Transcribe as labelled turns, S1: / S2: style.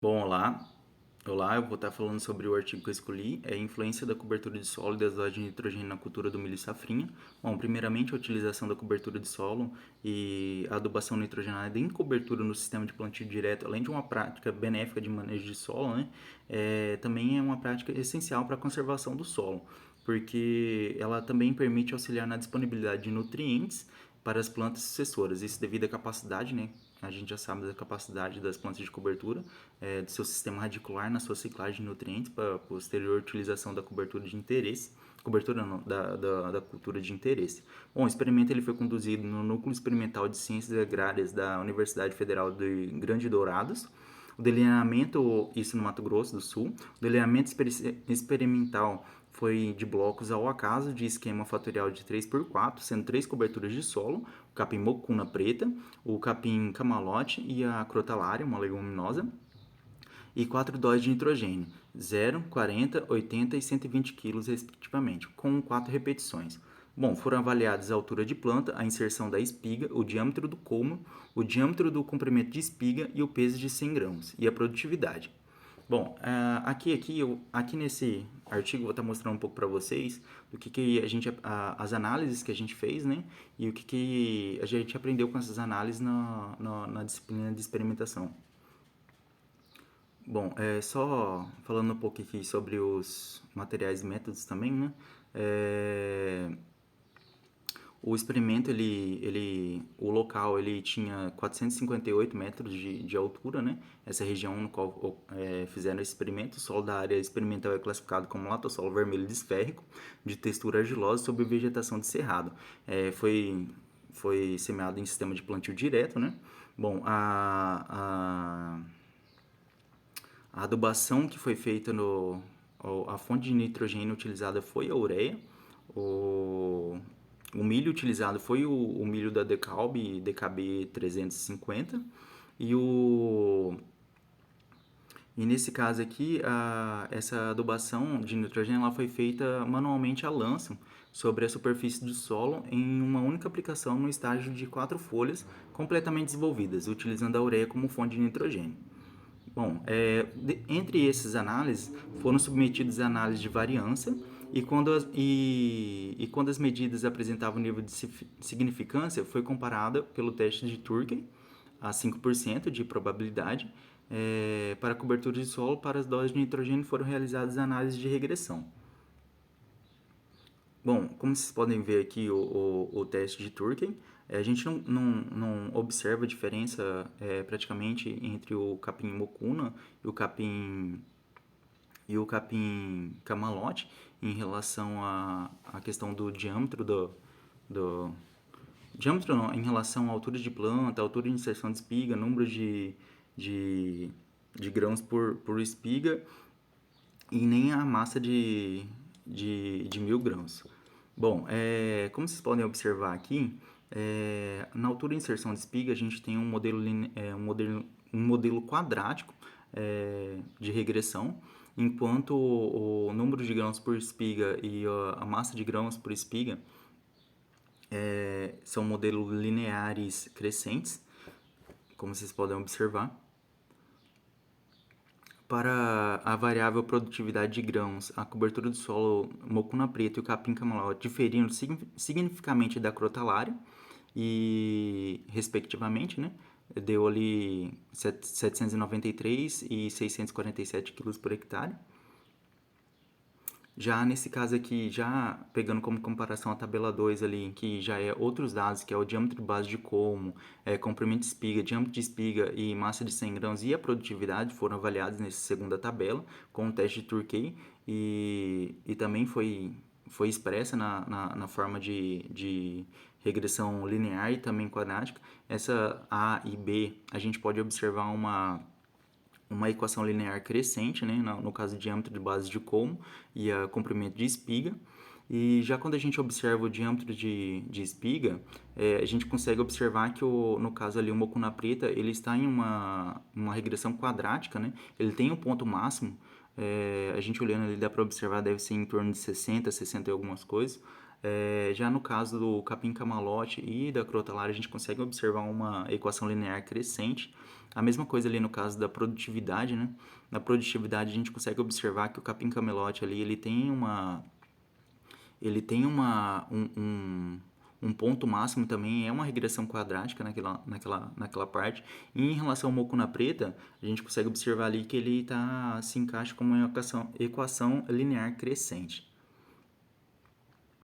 S1: Bom, olá. Olá, eu vou estar falando sobre o artigo que eu escolhi, é a influência da cobertura de solo e das doses de nitrogênio na cultura do milho safrinha. Bom, primeiramente a utilização da cobertura de solo e a adubação nitrogenada em cobertura no sistema de plantio direto, além de uma prática benéfica de manejo de solo, né, também é uma prática essencial para a conservação do solo, porque ela também permite auxiliar na disponibilidade de nutrientes para as plantas sucessoras, isso devido à capacidade, né, a gente já sabe da capacidade das plantas de cobertura, do seu sistema radicular na sua ciclagem de nutrientes para posterior utilização da cobertura de interesse, cobertura não, da cultura de interesse. Bom, o experimento ele foi conduzido no Núcleo Experimental de Ciências Agrárias da Universidade Federal de Grande Dourados. O delineamento, isso no Mato Grosso do Sul, o delineamento experimental foi de blocos ao acaso de esquema fatorial de 3x4, sendo 3 coberturas de solo, o capim mocuna preta, o capim camalote e a crotalária, uma leguminosa, e 4 doses de nitrogênio, 0, 40, 80 e 120 kg respectivamente, com 4 repetições. Bom, foram avaliadas a altura de planta, a inserção da espiga, o diâmetro do colmo, o diâmetro do comprimento de espiga e o peso de 100 gramas, e a produtividade. Bom, aqui nesse artigo eu vou estar mostrando um pouco para vocês do que a gente, as análises que a gente fez, né? E o que a gente aprendeu com essas análises na disciplina de experimentação. Bom, só falando um pouco aqui sobre os materiais e métodos também, né? É, o experimento, o local, ele tinha 458 metros de altura, né? Essa região no qual fizeram esse experimento. O solo da área experimental é classificado como latossolo vermelho disférrico, de textura argilosa, sob vegetação de cerrado. Foi semeado em sistema de plantio direto, né? Bom, a adubação que foi feita a fonte de nitrogênio utilizada foi a ureia. O, o milho utilizado foi o milho da Decalb, DKB 350. E, o, e nesse caso aqui, essa adubação de nitrogênio ela foi feita manualmente a lanço sobre a superfície do solo em uma única aplicação no estágio de 4 folhas completamente desenvolvidas, utilizando a ureia como fonte de nitrogênio. Bom, entre esses análises foram submetidos a análise de variância quando as medidas apresentavam nível de significância, foi comparada pelo teste de Turkey a 5% de probabilidade para cobertura de solo. Para as doses de nitrogênio foram realizadas análises de regressão. Bom, como vocês podem ver aqui o teste de Turkey, a gente não observa diferença praticamente entre o capim mocuna e o capim camalote em relação à questão do diâmetro do diâmetro não, em relação à altura de planta, altura de inserção de espiga, número de, de grãos por espiga e nem a massa de 1.000 grãos. Bom, como vocês podem observar aqui, na altura de inserção de espiga a gente tem um modelo quadrático de regressão, enquanto o número de grãos por espiga e a massa de grãos por espiga são modelos lineares crescentes, como vocês podem observar. Para a variável produtividade de grãos, a cobertura do solo mocuna preta e o capim camalote diferindo significativamente da crotalária e respectivamente, né? Deu ali 793 e 647 quilos por hectare. Já nesse caso aqui, já pegando como comparação a tabela 2 ali, que já é outros dados, que é o diâmetro base de colmo, comprimento de espiga, diâmetro de espiga e massa de 100 grãos e a produtividade foram avaliados nessa segunda tabela com o teste de Turkey e também foi expressa na forma de regressão linear e também quadrática. Essa A e B, a gente pode observar uma equação linear crescente, né, no caso diâmetro de base de colmo e a comprimento de espiga. E já quando a gente observa o diâmetro de espiga, a gente consegue observar que, no caso ali, o mocuna preta, ele está em uma regressão quadrática, né? Ele tem um ponto máximo, a gente olhando ali dá para observar, deve ser em torno de 60, 60 e algumas coisas. Já no caso do capim-camalote e da crotalária, a gente consegue observar uma equação linear crescente. A mesma coisa ali no caso da produtividade, né? Na produtividade a gente consegue observar que o capim-camalote ali, um ponto máximo também, é uma regressão quadrática naquela parte. E em relação ao mucuna preta, a gente consegue observar ali que ele se encaixa como uma equação linear crescente.